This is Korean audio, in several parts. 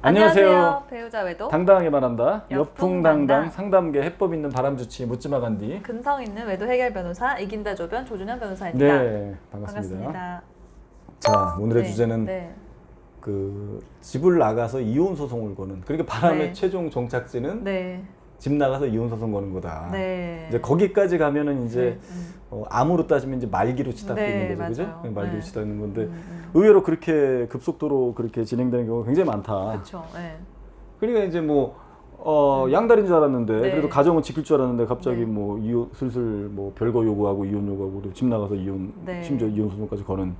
안녕하세요. 배우자 외도 당당하게 말한다. 여풍당당. 여풍당당 상담계 해법 있는 바람주치 묻지마 간디. 근성 있는 외도 해결 변호사 이긴다 조변 조준현 변호사입니다. 네, 반갑습니다. 반갑습니다. 자, 오늘의 네, 주제는 네. 그 집을 나가서 이혼 소송을 거는. 그러니까 바람의 네. 최종 종착지는 네. 집 나가서 이혼 소송 거는 거다. 네. 이제 거기까지 가면은 이제 네, 암으로 따지면 이제 말기로 치닫고 네, 있는 거죠, 맞아요. 그죠? 말기로 네. 치닫는 건데 의외로 그렇게 급속도로 그렇게 진행되는 경우가 굉장히 많다. 그렇죠. 네. 그러니까 이제 양다리인 줄 알았는데 네. 그래도 가정은 지킬 줄 알았는데 갑자기 네. 뭐 이혼 슬슬 뭐 별거 요구하고 이혼 요구하고 그리고 집 나가서 이혼 네. 심지어 이혼 소송까지 거는.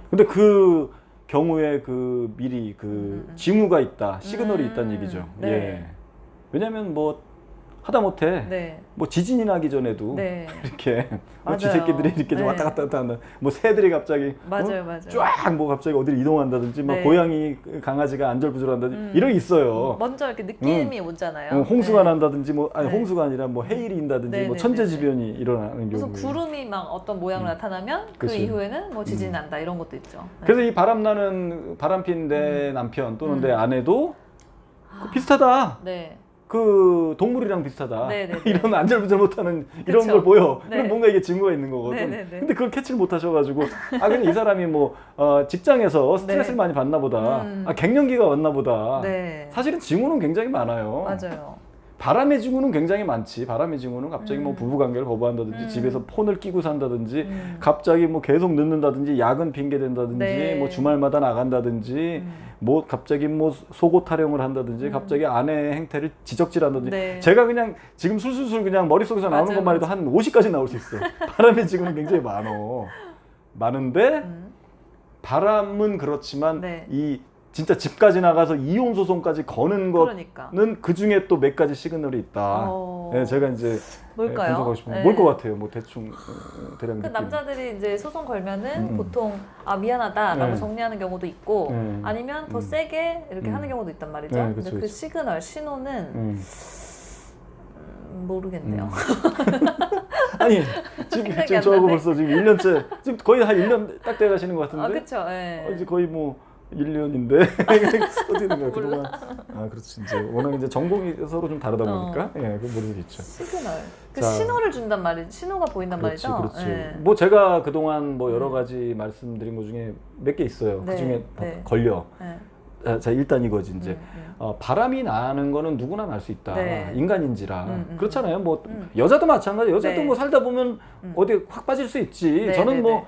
근데 그 경우에 그 미리 그 징후가 있다, 시그널이 있다는 얘기죠. 네. 예. 왜냐하면 뭐 하다못해 네. 뭐 지진이 나기 전에도 네. 이렇게 뭐 맞아요. 쥐새끼들이 이렇게 좀 네. 왔다 갔다 한다. 뭐 새들이 갑자기 맞아요, 맞아요. 쫙 뭐 갑자기 어디를 이동한다든지 뭐 네. 고양이 강아지가 안절부절한다든지 이런 게 있어요. 먼저 이렇게 느낌이 오잖아요. 홍수가 네. 난다든지 뭐 아니 네. 홍수가 아니라 뭐 해일이 인다든지 네, 뭐 네, 천재지변이 일어나는 무슨 경우. 구름이 막 어떤 모양으로 나타나면 그 그치. 이후에는 뭐 지진이 난다 이런 것도 있죠. 네. 그래서 이 바람핀 내 남편 또는 내 아내도 비슷하다. 네. 그 동물이랑 비슷하다. 네, 네, 네. 이런 안절부절 못하는 이런 그쵸. 걸 보여. 네. 그럼 뭔가 이게 증거가 있는 거거든. 네, 네, 네. 근데 그걸 캐치를 못 하셔가지고 근데 이 사람이 뭐 직장에서 스트레스를 네. 많이 받나 보다. 갱년기가 왔나 보다. 네. 사실은 징후는 굉장히 많아요. 맞아요. 바람의 징후는 굉장히 많지. 바람의 징후는 갑자기 뭐 부부관계를 거부한다든지 집에서 폰을 끼고 산다든지 갑자기 뭐 계속 늦는다든지 야근 핑계 댄다든지 네. 뭐 주말마다 나간다든지 뭐 갑자기 뭐 속옷 타령을 한다든지 갑자기 아내의 행태를 지적질한다든지 네. 제가 그냥 지금 술술술 그냥 머릿속에서 나오는 맞아요, 것만 해도 한 50까지 나올 수 있어. 바람의 징후는 굉장히 많은데 바람은 그렇지만 네. 이 진짜 집까지 나가서 이혼 소송까지 거는 그러니까. 거는 그 중에 또 몇 가지 시그널이 있다. 네, 제가 이제 뭘까요? 분석하고 싶은 네. 뭘 것 같아요. 뭐 대충 대략 그 느낌. 남자들이 이제 소송 걸면은 보통 미안하다라고 네. 정리하는 경우도 있고 네. 아니면 더 세게 이렇게 하는 경우도 있단 말이죠. 네, 근데 그쵸, 그 그쵸. 시그널 신호는 모르겠네요. 아니 지금 생각이 안 저하고 나네. 벌써 지금 1년째 지금 거의 한 1년 딱 돼 가시는 것 같은데. 아 그렇죠. 네. 이제 거의 뭐 1년인데 어떻게 된 거야 그동안? 그렇지 이제 워낙 이제 전공이 서로 좀 다르다 보니까 그건 모르겠죠. 시그널. 그 자. 신호를 준단 말이죠. 신호가 보인단 그렇지, 말이죠. 그렇지. 네. 뭐 제가 그동안 뭐 여러 가지 말씀드린 것 중에 몇 개 있어요. 네, 그 중에 네. 걸려. 네. 자 일단 이거지 이제 바람이 나는 거는 누구나 날 수 있다. 네. 인간인지라 그렇잖아요. 뭐 음. 여자도 마찬가지. 여자도 네. 뭐 살다 보면 어디 확 빠질 수 있지. 네, 저는 네, 뭐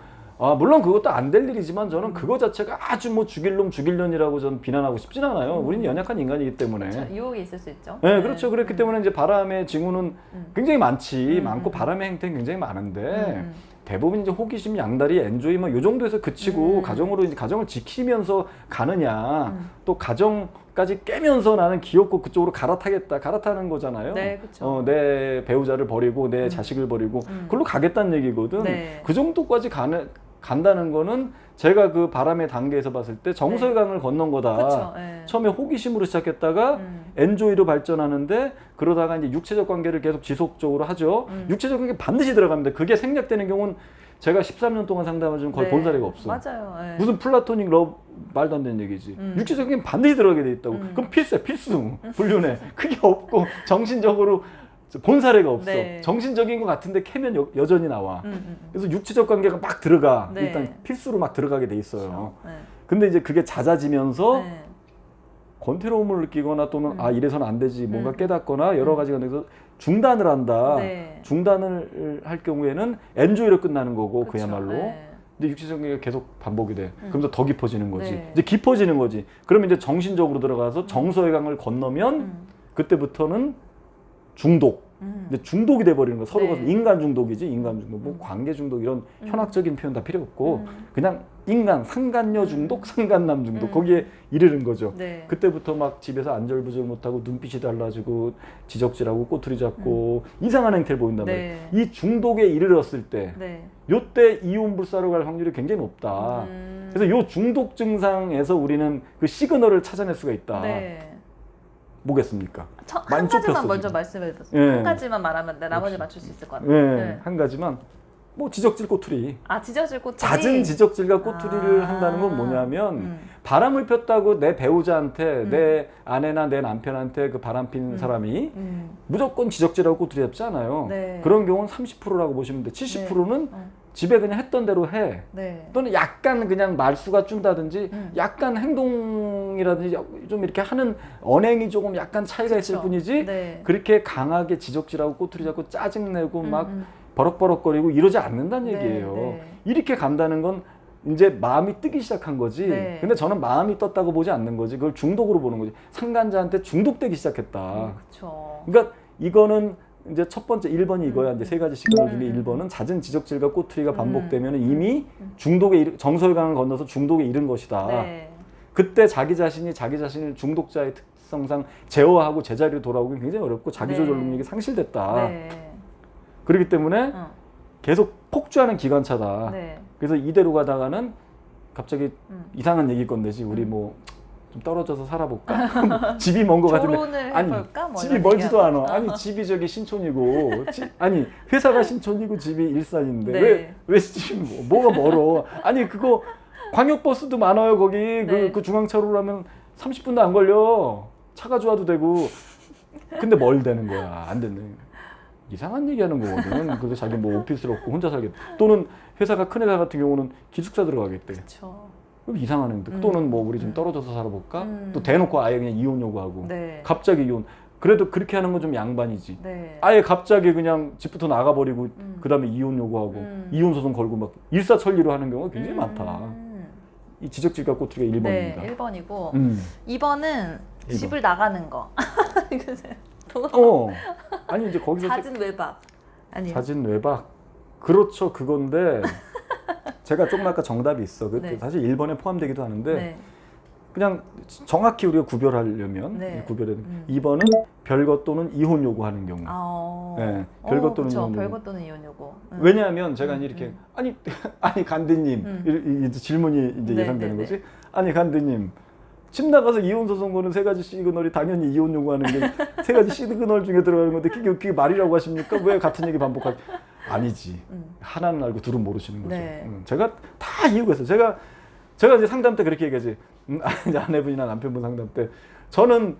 물론 그것도 안 될 일이지만 저는 그거 자체가 아주 뭐 죽일 놈 죽일년이라고 저는 비난하고 싶진 않아요. 우리는 연약한 인간이기 때문에. 그렇죠. 유혹이 있을 수 있죠. 네, 그렇죠. 그렇기 때문에 이제 바람의 징후는 굉장히 많지, 음. 많고 바람의 행태는 굉장히 많은데 대부분 이제 호기심, 양다리, 엔조이 뭐 요 정도에서 그치고 가정으로 이제 가정을 지키면서 가느냐, 또 가정까지 깨면서 나는 귀엽고 그쪽으로 갈아타겠다, 갈아타는 거잖아요. 네, 그렇죠. 내 배우자를 버리고 내 자식을 버리고 그걸로 가겠다는 얘기거든. 네. 그 정도까지 간다는 거는 제가 그 바람의 단계에서 봤을 때 정서의 강을 건넌 거다. 그렇죠. 네. 처음에 호기심으로 시작했다가 엔조이로 발전하는데 그러다가 이제 육체적 관계를 계속 지속적으로 하죠. 육체적 관계 반드시 들어갑니다. 그게 생략되는 경우는 제가 13년 동안 상담을 좀 거의 본 사례가 없어. 맞아요. 네. 무슨 플라토닉 러브 말도 안 되는 얘기지. 육체적 관계는 반드시 들어가게 돼 있다고. 그럼 필수야, 필수. 불륜해. 그게 없고 정신적으로 본 사례가 없어. 네. 정신적인 것 같은데 캐면 여전히 나와. 그래서 육체적 관계가 막 들어가. 네. 일단 필수로 막 들어가게 돼 있어요. 네. 근데 이제 그게 잦아지면서 네. 권태로움을 느끼거나 또는 이래서는 안 되지 뭔가 깨닫거나 여러 가지가 돼서 중단을 한다. 네. 중단을 할 경우에는 엔조이로 끝나는 거고 그렇죠. 그야말로. 네. 근데 육체적 관계가 계속 반복이 돼. 그러면서 더 깊어지는 거지. 네. 이제 깊어지는 거지. 그러면 이제 정신적으로 들어가서 정서의 강을 건너면 그때부터는 중독. 근데 중독이 돼버리는 거야. 서로가 네. 인간 중독이지, 인간 중독. 뭐 관계 중독 이런 현학적인 표현 다 필요 없고 그냥 인간, 상간녀 중독, 상간남 중독 거기에 이르는 거죠. 네. 그때부터 막 집에서 안절부절 못하고 눈빛이 달라지고 지적질하고 꼬투리 잡고 이상한 행태를 보인단 말이에요. 네. 이 중독에 이르렀을 때 네. 요때 이혼 불사로 갈 확률이 굉장히 높다. 그래서 요 중독 증상에서 우리는 그 시그널을 찾아낼 수가 있다. 네. 뭐겠습니까? 한 가지만 좁혔어, 먼저 지금. 말씀해 주세요. 예. 한 가지만 말하면 나머지 맞출 수 있을 것 같아요. 네, 네. 한 가지만 뭐 지적질 꼬투리. 아, 지적질 꼬투리. 잦은 지적질과 꼬투리를 아. 한다는 건 뭐냐면 바람을 폈다고 내 배우자한테 내 아내나 내 남편한테 그 바람 핀 사람이 무조건 지적질하고 꼬투리 잡지 않아요. 네. 그런 경우는 30%라고 보시면 돼. 70%는 집에 그냥 했던 대로 해. 네. 또는 약간 그냥 말수가 준다든지 약간 행동이라든지 좀 이렇게 하는 언행이 조금 약간 차이가 있을 그쵸. 뿐이지 네. 그렇게 강하게 지적질하고 꼬투리 잡고 짜증내고 막 버럭버럭거리고 이러지 않는다는 네, 얘기예요. 네. 이렇게 간다는 건 이제 마음이 뜨기 시작한 거지. 네. 근데 저는 마음이 떴다고 보지 않는 거지. 그걸 중독으로 보는 거지. 상간자한테 중독되기 시작했다. 그렇죠. 그러니까 이거는 이제 첫 번째 1번이 이거야. 이제 세 가지 시그널 중에 1번은 잦은 지적질과 꼬투리가 반복되면 이미 정서혈관을 건너서 중독에 이른 것이다. 네. 그때 자기 자신을 중독자의 특성상 제어하고 제자리로 돌아오기 굉장히 어렵고 자기조절 네. 능력이 상실됐다. 네. 그렇기 때문에 계속 폭주하는 기관차다. 네. 그래서 이대로 가다가는 갑자기 이상한 얘기일 건데지 우리 뭐 좀 떨어져서 살아볼까? 집이 먼 거 같은데 조론을 아니 해볼까? 뭐 집이 이런 멀지도 않아. 얘기하고. 아니 집이 저기 신촌이고 아니 회사가 신촌이고 집이 일산인데 네. 왜 집이 뭐가 멀어? 아니 그거 광역버스도 많아요 거기. 네. 그 중앙차로로 하면 30분도 안 걸려. 차가 좋아도 되고. 근데 뭘 되는 거야? 안 되는. 이상한 얘기하는 거거든. 그래서 자기 뭐 오피스를 얻고 혼자 살겠다. 또는 회사가 큰 회사 같은 경우는 기숙사 들어가겠대. 그렇죠. 그럼 이상한 행동. 또는 뭐 우리 좀 떨어져서 살아볼까? 또 대놓고 아예 그냥 이혼 요구하고. 네. 갑자기 이혼. 그래도 그렇게 하는 건 좀 양반이지. 네. 아예 갑자기 그냥 집부터 나가버리고 그 다음에 이혼 요구하고 이혼 소송 걸고 막 일사천리로 하는 경우가 굉장히 많다. 이 지적질과 꼬투리가 1번입니다. 네, 1번이고 2번은 1번. 집을 나가는 거. 아니 이제 거기서 잦은 외박. 아니요. 잦은 외박. 그렇죠. 그건데 제가 조금 아까 정답이 있어. 그 네. 사실 1번에 포함되기도 하는데 네. 그냥 정확히 우리가 구별하려면 네. 2번은 별거 또는 이혼 요구하는 경우. 네, 별거 또는 이혼 요구. 별거 또는 이혼 요구. 왜냐하면 제가 이렇게 아니 간디님 이제 질문이 이제 네, 예상되는 네, 거지. 아니 간디님 집 나가서 이혼 소송 거는 세 가지 시그널이 당연히 이혼 요구하는 게 세 가지 시그널 중에 들어가는 건데 그게 말이라고 하십니까? 왜 같은 얘기 반복하지? 아니지. 하나는 알고 둘은 모르시는 거죠. 네. 제가 다 이유가 있어요. 제가 이제 상담 때 그렇게 얘기하지. 이제 아내분이나 남편분 상담 때 저는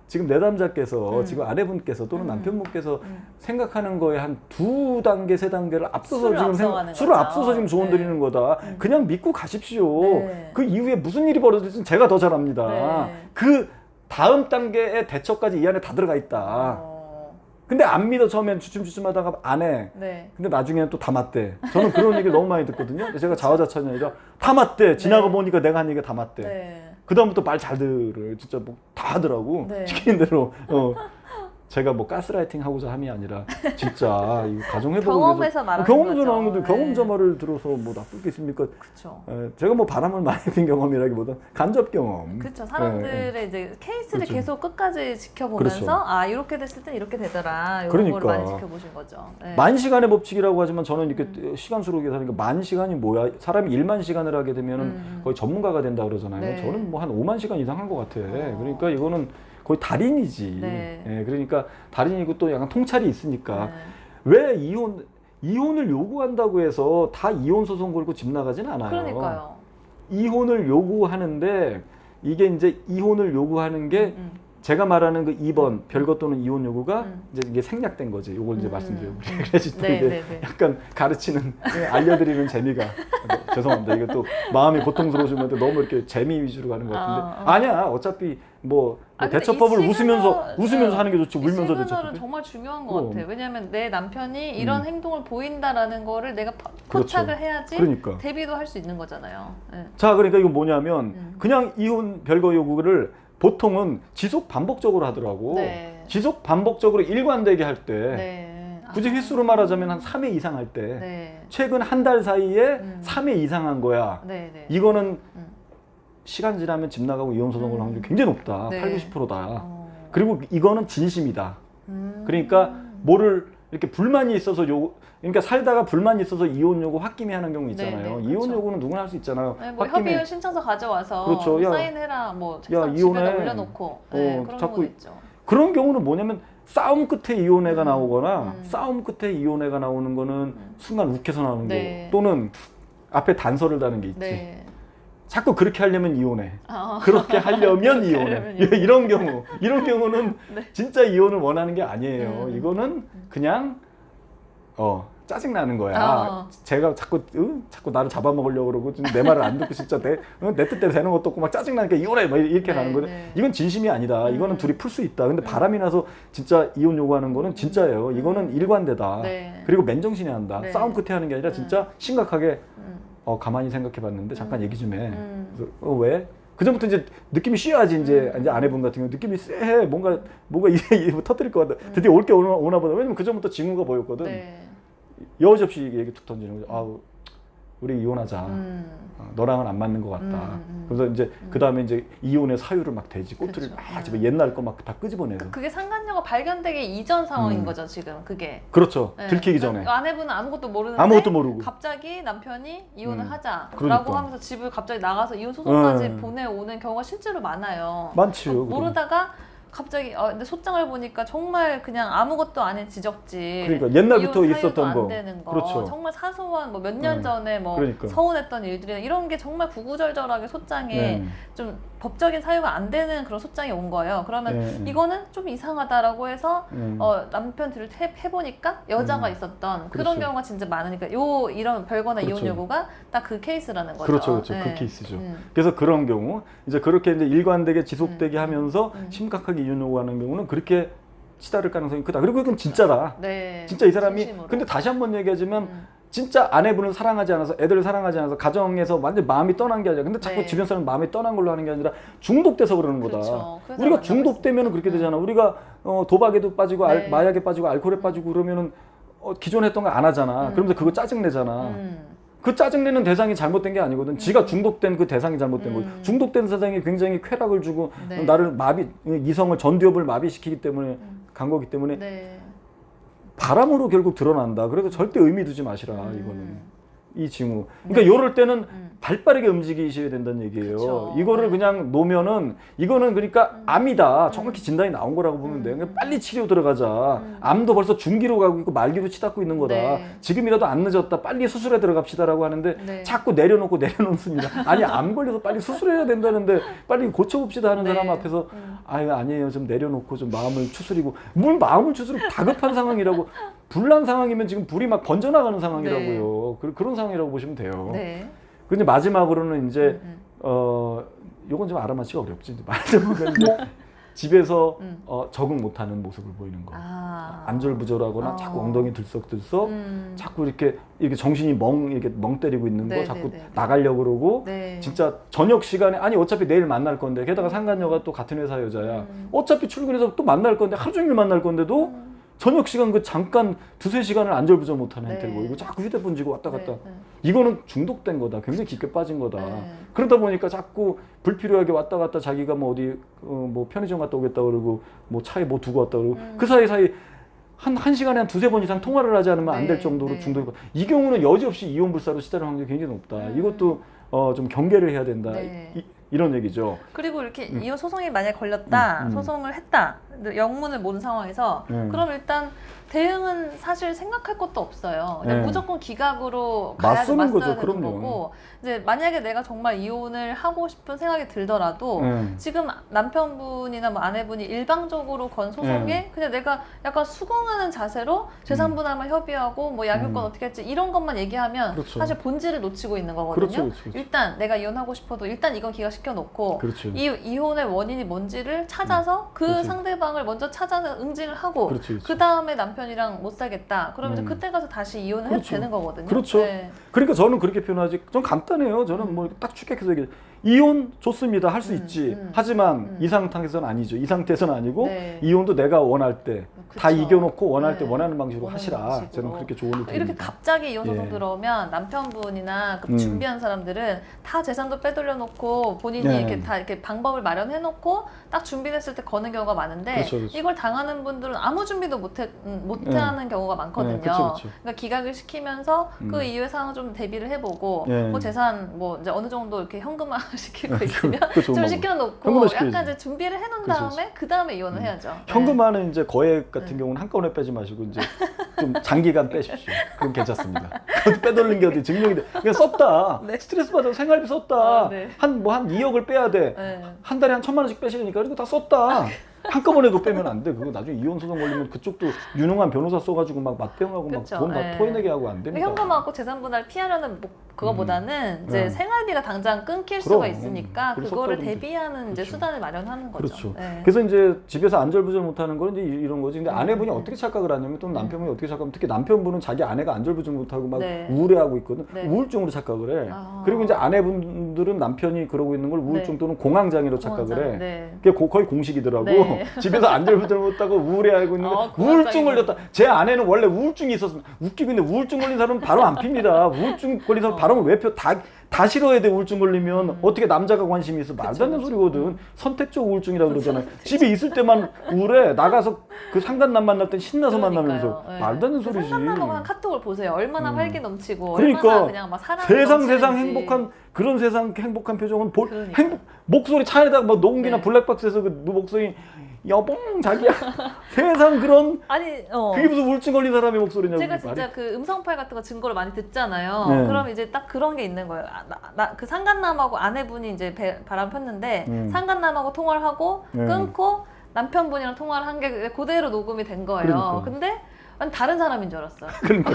지금 내담자께서 지금 아내분께서 또는 남편분께서 생각하는 거에 한 2단계, 3단계를 앞서서 술을 앞서서 지금 조언 드리는 거다. 그냥 믿고 가십시오. 네. 그 이후에 무슨 일이 벌어질지는 제가 더 잘 압니다. 네. 그 다음 단계의 대처까지 이 안에 다 들어가 있다. 근데 안 믿어 처음엔 주춤주춤하다가 안 해. 네. 근데 나중에는 또 다 맞대. 저는 그런 얘기를 너무 많이 듣거든요. 근데 제가 자화자찬이 아니라 다 맞대. 지나가 보니까 내가 한 얘기가 다 맞대. 네. 그다음부터 말 잘 들어요. 진짜 뭐 다 하더라고. 네. 시키는 대로. 제가 뭐 가스라이팅 하고자 함이 아니라 진짜 이 가정회복을 경험에서 말하는 경험에서 거죠. 나온 건데 네. 경험자 말을 들어서 뭐 나쁠 게 있습니까? 그렇죠. 제가 뭐 바람을 많이 핀 경험이라기보다 간접 경험. 그렇죠. 사람들의 이제 케이스를 그렇죠. 계속 끝까지 지켜보면서 그렇죠. 아 이렇게 됐을 땐 이렇게 되더라. 이런 그러니까. 걸 많이 지켜보신 거죠. 네. 만 시간의 법칙이라고 하지만 저는 이렇게 시간수로 계산하니까 만 시간이 뭐야? 사람이 1만 시간을 하게 되면은 거의 전문가가 된다 그러잖아요. 네. 저는 뭐 한 5만 시간 이상 한 것 같아. 그러니까 이거는 거의 달인이지. 네. 예, 그러니까 달인이고 또 약간 통찰이 있으니까 네. 왜 이혼을 요구한다고 해서 다 이혼 소송 걸고 집 나가진 않아요. 그러니까요. 이혼을 요구하는데 이게 이제 이혼을 요구하는 게 제가 말하는 그 2번 별것 또는 이혼 요구가 이제 이게 생략된 거지. 이걸 이제 말씀드려요. 그래야지 또 네, 이게 네, 네. 약간 가르치는 알려드리는 재미가 죄송합니다. 이게 또 마음이 고통스러우시면 너무 이렇게 재미 위주로 가는 것 같은데 아니야. 어차피 뭐 근데 대처법을 이 웃으면서 하는 게 좋지. 이 울면서 시그널은 대처법. 정말 중요한 것 그럼. 같아요. 왜냐하면 내 남편이 이런 행동을 보인다라는 거를 내가 그렇죠. 포착을 해야지 그러니까. 대비도 할 수 있는 거잖아요. 네. 자, 그러니까 이건 뭐냐면 그냥 이혼 별거 요구를 보통은 지속 반복적으로 하더라고. 네. 지속 반복적으로 일관되게 할 때 네. 굳이 횟수로 말하자면 한 3회 이상 할 때 네. 최근 한 달 사이에 3회 이상 한 거야. 네. 네. 이거는 시간 지나면 집 나가고 이혼 소송 걸 확률이 굉장히 높다. 네. 80~90%다. 그리고 이거는 진심이다. 그러니까 뭐를 이렇게 불만이 있어서 그러니까 살다가 불만이 있어서 이혼 요구 홧김에 하는 경우 있잖아요. 네, 이혼 그렇죠. 요구는 누구나 할 수 있잖아요. 네, 뭐 홧김에 협의를 신청서 가져와서 그렇죠. 야, 사인해라 뭐 책상 야, 집에다 이혼해. 올려놓고 네, 그런 자꾸 경우도 있죠. 그런 경우는 뭐냐면 싸움 끝에 이혼해가 나오거나 싸움 끝에 이혼해가 나오는 거는 순간 욱해서 나오는 네. 거 또는 앞에 단서를 다는 게 있지. 네. 자꾸 그렇게 하려면 이혼해. 그렇게 하려면 이혼해. 이런 경우는 네. 진짜 이혼을 원하는 게 아니에요. 이거는 그냥 짜증 나는 거야. 제가 자꾸 나를 잡아먹으려고 그러고 내 말을 안 듣고 진짜 내 뜻대로 되는 것도 없고 막 짜증 나니까 이혼해 막 이렇게 가는 거죠. 이건 진심이 아니다. 이거는 둘이 풀 수 있다. 근데 바람이 나서 진짜 이혼 요구하는 거는 진짜예요. 이거는 일관되다. 네. 그리고 맨정신에 한다. 네. 싸움 끝에 하는 게 아니라 진짜 심각하게 가만히 생각해봤는데 잠깐 얘기 좀 해. 그래서, 왜? 그 전부터 이제 느낌이 쉬어야지 이제 아내분 같은 경우 느낌이 쎄해. 뭔가 이게 터뜨릴 것 같다. 드디어 올 게 오나 보다. 왜냐면 그 전부터 징후가 보였거든. 네. 여지없이 얘기 툭 던지는 거죠. 아우 우리 이혼하자. 너랑은 안 맞는 것 같다. 그래서 이제 그 다음에 이제 이혼의 사유를 막 대지 꼬투리 막 집에 옛날 거 막 다 끄집어내서. 그게 상간녀가 발견되기 이전 상황인 거죠 지금 그게. 그렇죠. 네. 들키기 전에. 아내분은 아무것도 모르는데 아무것도 모르고. 갑자기 남편이 이혼을 하자라고 그러니까. 하면서 집을 갑자기 나가서 이혼 소송까지 네. 보내오는 경우가 실제로 많아요. 많지요. 모르다가 갑자기 근데 소장을 보니까 정말 그냥 아무것도 아닌 지적질. 그러니까 옛날부터 이혼 있었던 사유도 거. 안 되는 거. 그렇죠. 정말 사소한 뭐 몇 년 전에 뭐 그러니까. 서운했던 일들이나 이런 게 정말 구구절절하게 소장에 네. 좀 법적인 사유가 안 되는 그런 소장이 온 거예요. 그러면 네. 이거는 좀 이상하다라고 해서 남편들을 해보니까 여자가 있었던 그런 그렇죠. 경우가 진짜 많으니까 이런 별거나 그렇죠. 이혼 요구가 딱 그 케이스라는 거죠. 그렇죠. 그 케이스죠. 그래서 그런 경우 이제 그렇게 이제 일관되게 지속되게 하면서 심각하게 이혼 요구하는 경우는 그렇게 치달을 가능성이 크다. 그리고 이건 진짜다. 네. 진짜 이 사람이 진심으로. 근데 다시 한번 얘기하지만 진짜 아내분을 사랑하지 않아서 애들을 사랑하지 않아서 가정에서 완전 마음이 떠난 게 아니라 근데 자꾸 네. 주변 사람 마음이 떠난 걸로 하는 게 아니라 중독돼서 그러는 거다. 그렇죠. 그래서 우리가 만나고 중독되면 그렇게 되잖아. 우리가 도박에도 빠지고 네. 마약에 빠지고 알코올에 빠지고 그러면은 기존에 했던 거 안 하잖아. 그러면서 그거 짜증내잖아. 그 짜증내는 대상이 잘못된 게 아니거든. 지가 중독된 그 대상이 잘못된 거고. 중독된 대상이 굉장히 쾌락을 주고 네. 나를 이성을 전두엽을 마비시키기 때문에 간 거기 때문에 네. 바람으로 결국 드러난다. 그래서 절대 의미 두지 마시라. 이거는 이 징후. 그러니까 요럴 때는 발빠르게 움직이셔야 된다는 얘기예요. 그쵸. 이거를 그냥 놓으면은 이거는 그러니까 암이다. 정확히 진단이 나온 거라고 보면 돼. 그러니까 빨리 치료 들어가자. 암도 벌써 중기로 가고 있고 말기로 치닫고 있는 거다. 네. 지금이라도 안 늦었다. 빨리 수술에 들어갑시다라고 하는데 네. 자꾸 내려놓습니다. 아니 암 걸려서 빨리 수술해야 된다는데 빨리 고쳐봅시다 하는 네. 사람 앞에서 아니에요. 좀 내려놓고 좀 마음을 추스리고 뭘 마음을 추스리고 다급한 상황이라고 불난 상황이면 지금 불이 막 번져나가는 상황이라고요. 그런 상황이라고 보시면 돼요. 네. 근데 마지막으로는 이제 요건 좀 알아맞히기가 어렵지. 이제 마지막으로는 이제 집에서 적응 못하는 모습을 보이는 거. 안절부절하거나 자꾸 엉덩이 들썩들썩, 자꾸 이렇게 정신이 이렇게 멍 때리고 있는 거, 네, 자꾸 네, 네. 나가려고 그러고, 네. 진짜 저녁 시간에 아니 어차피 내일 만날 건데, 게다가 상간녀가 또 같은 회사 여자야. 어차피 출근해서 또 만날 건데 하루 종일 만날 건데도. 저녁 시간 그 잠깐 두세 시간을 안절부절 못하는 네. 행태를 보이고 자꾸 휴대폰 쥐고 왔다 갔다. 네. 이거는 중독된 거다. 굉장히 깊게 빠진 거다. 네. 그러다 보니까 자꾸 불필요하게 왔다 갔다 자기가 뭐 어디 뭐 편의점 갔다 오겠다 그러고 뭐 차에 뭐 두고 왔다 그러고 그 사이 한 시간에 한 두세 번 이상 통화를 하지 않으면 안 될 네. 정도로 네. 중독이. 이 경우는 여지없이 이혼 불사로 시달릴 확률이 굉장히 높다. 이것도 좀 경계를 해야 된다. 네. 이런 얘기죠. 그리고 이렇게 이혼 소송이 만약 걸렸다, 소송을 했다, 영문을 모른 상황에서 그럼 일단 대응은 사실 생각할 것도 없어요. 그냥 네. 무조건 기각으로 가야지 맞서는 맞서야 거죠. 되는 그럼요. 거고 이제 만약에 내가 정말 이혼을 하고 싶은 생각이 들더라도 네. 지금 남편분이나 뭐 아내분이 일방적으로 건 소송에 그냥 내가 약간 수긍하는 자세로 재산분할만 협의하고 뭐 양육권 어떻게 할지 이런 것만 얘기하면 그렇죠. 사실 본질을 놓치고 있는 거거든요. 그렇죠. 일단 내가 이혼하고 싶어도 일단 이건 기각시켜 놓고 그렇죠. 이 이혼의 원인이 뭔지를 찾아서 그 그렇지. 상대방을 먼저 찾아서 응징을 하고 그렇지. 그 다음에 남편이랑 못 살겠다. 그러면 이제 그때 가서 다시 이혼을 해도 그렇죠. 되는 거거든요. 그렇죠. 네. 그러니까 저는 그렇게 표현하지. 좀 간단해요. 저는 뭐 딱 축약해서 얘기해. 이혼 좋습니다. 할 수 있지. 하지만 이 상태에서는 아니죠. 이 상태에서는 아니고 네. 이혼도 내가 원할 때 다 그쵸. 이겨놓고 원할 때 네. 원하는 방식으로 원하는 하시라. 방식으로. 저는 그렇게 조언을 드립니다. 이렇게 갑자기 이혼 소송 예. 들어오면 남편분이나 그 준비한 사람들은 다 재산도 빼돌려 놓고 본인이 네. 이렇게 다 이렇게 방법을 마련해 놓고 딱 준비됐을 때 거는 경우가 많은데 그렇죠, 그렇죠. 이걸 당하는 분들은 아무 준비도 못하는 경우가 많거든요. 그렇죠. 그러니까 기각을 시키면서 그 이후의 상황을 좀 대비를 해보고 네. 뭐 재산 뭐 이제 어느 정도 이렇게 현금화 시키고 있으면 그거 좋은 좀 방법. 시켜놓고 현금화 시켜야지. 약간 이제 준비를 해놓은 그렇지, 다음에 그 다음에 이혼을 해야죠. 네. 현금화는 이제 거액 같은 경우는 한꺼번에 빼지 마시고 이제 좀 장기간 빼십시오. 그럼 괜찮습니다. 어디 빼돌린 게 어디 증명이 돼. 그냥 썼다. 네. 스트레스 받아서 생활비 썼다. 아, 네. 한 2억을 빼야 돼. 네. 한 달에 한 1,000만 원씩 빼시니까 이거 다 썼다. 한꺼번에 그거 빼면 안 돼. 그거 나중에 이혼 소송 걸리면 그쪽도 유능한 변호사 써가지고 막 맞대응하고 막 그쵸. 돈 막 네. 토해내게 하고 안 근데 됩니다. 현금화하고 재산 분할 피하려는 그거보다는 이제 네. 생활비가 당장 끊길 그럼. 수가 있으니까 그래서 그거를 썼다든지. 대비하는 이제 그렇죠. 수단을 마련하는 거죠. 그렇죠. 네. 그래서 이제 집에서 안절부절 못하는 거는 이제 이런 거지. 근데 아내분이 네. 어떻게 착각을 하냐면 또는 남편분이 어떻게 착각하면 특히 남편분은 자기 아내가 안절부절 못하고 막 네. 우울해하고 있거든. 네. 우울증으로 착각을 해. 아. 그리고 이제 아내분들은 남편이 그러고 있는 걸 우울증 네. 또는 공황장애로 착각을 해. 네. 그게 거의 공식이더라고. 네. 집에서 안절부절 못하고 우울해하고 있는데 우울증 걸렸다. 제 아내는 원래 우울증이 있었으면 웃기고 있는데 우울증 걸린 사람은 바로 안 핍니다. 우울증 걸린 사람 바로 왜 펴? 다 싫어야 돼. 우울증 걸리면 어떻게 남자가 관심이 있어? 말도 안 되는 소리거든. 선택적 우울증이라고 그러잖아요. 집에 있을 때만 우울해. 나가서 그 상간남 만날 땐 신나서 만나면서 네. 말도 안 되는 소리지. 상간남하고 한 카톡을 보세요. 얼마나 활기 넘치고 그러니까 얼마나 그냥 막 사랑이 세상 넘치는지. 행복한 그런 세상 행복한 표정은 그러니까. 목소리 차에다가 뭐 녹음기나 네. 블랙박스에서 그 목소리 여봉 자기야 세상 그런 아니 그게 무슨 우울증 걸린 사람의 목소리냐고. 제가 말이. 진짜 그 음성 파일 같은 거 증거를 많이 듣잖아요. 네. 그럼 이제 딱 그런 게 있는 거예요. 그 상간남하고 아내분이 이제 바람 폈는데 상간남하고 통화를 하고 네. 끊고 남편분이랑 통화를 한 게 그대로 녹음이 된 거예요. 그러니까. 근데 난 다른 사람인 줄 알았어요. 그러니까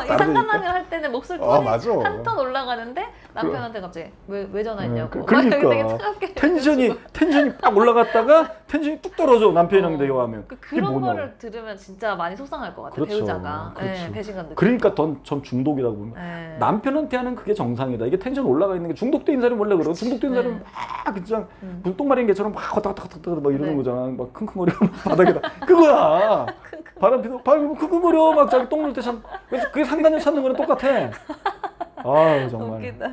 이 상간남이랑 할 때는 목소리 톤이 맞아. 한 톤 올라가는데 남편한테 갑자기 왜 전화했냐고. 막 그러니까 되게 차갑게 텐션이 딱 올라갔다가 텐션이 뚝 떨어져 남편이랑 대화하면. 그런 거를 들으면 진짜 많이 속상할 것 같아요. 그렇죠. 배우자가. 그렇죠. 네, 배신감 느끼고. 그러니까 전 중독이라고 보면 네. 남편한테 하는 그게 정상이다. 이게 텐션 올라가 있는 게 중독된 사람이 원래 그러고 중독된 사람은 막 그냥 무슨 똥마린 개처럼 막 왔다 갔다 막 이러는 네. 거잖아. 막 킁킁거리고 바닥에다 그거야. 바람 킁킁거려 막 자기 똥 눌 때 참. 그래서 그게 상단을 찾는 거랑 똑같아. 아 정말. 웃기다.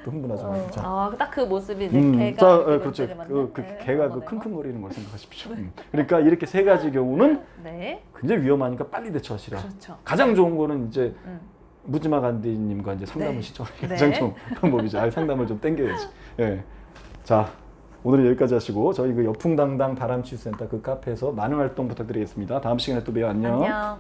또 흥분하죠. 자. 딱 그 모습이 이제 개가 자, 이렇게 그렇죠. 문제를 만든, 그 네, 개가 그 그거네요. 킁킁거리는 걸 생각하십시오. 그러니까 이렇게 세 가지 경우는 네, 굉장히 위험하니까 빨리 대처하시라. 그렇죠. 가장 좋은 거는 이제 음. 무지마 간디님과 이제 상담을 네. 신청하는 게 네. 가장 좋은 방법이죠. 상담을 좀 땡겨야지. 예. 자, 오늘은 여기까지 하시고 저희 그 여풍당당 바람치유센터 그 카페에서 많은 활동 부탁드리겠습니다. 다음 시간에 또 봬요. 안녕. 안녕.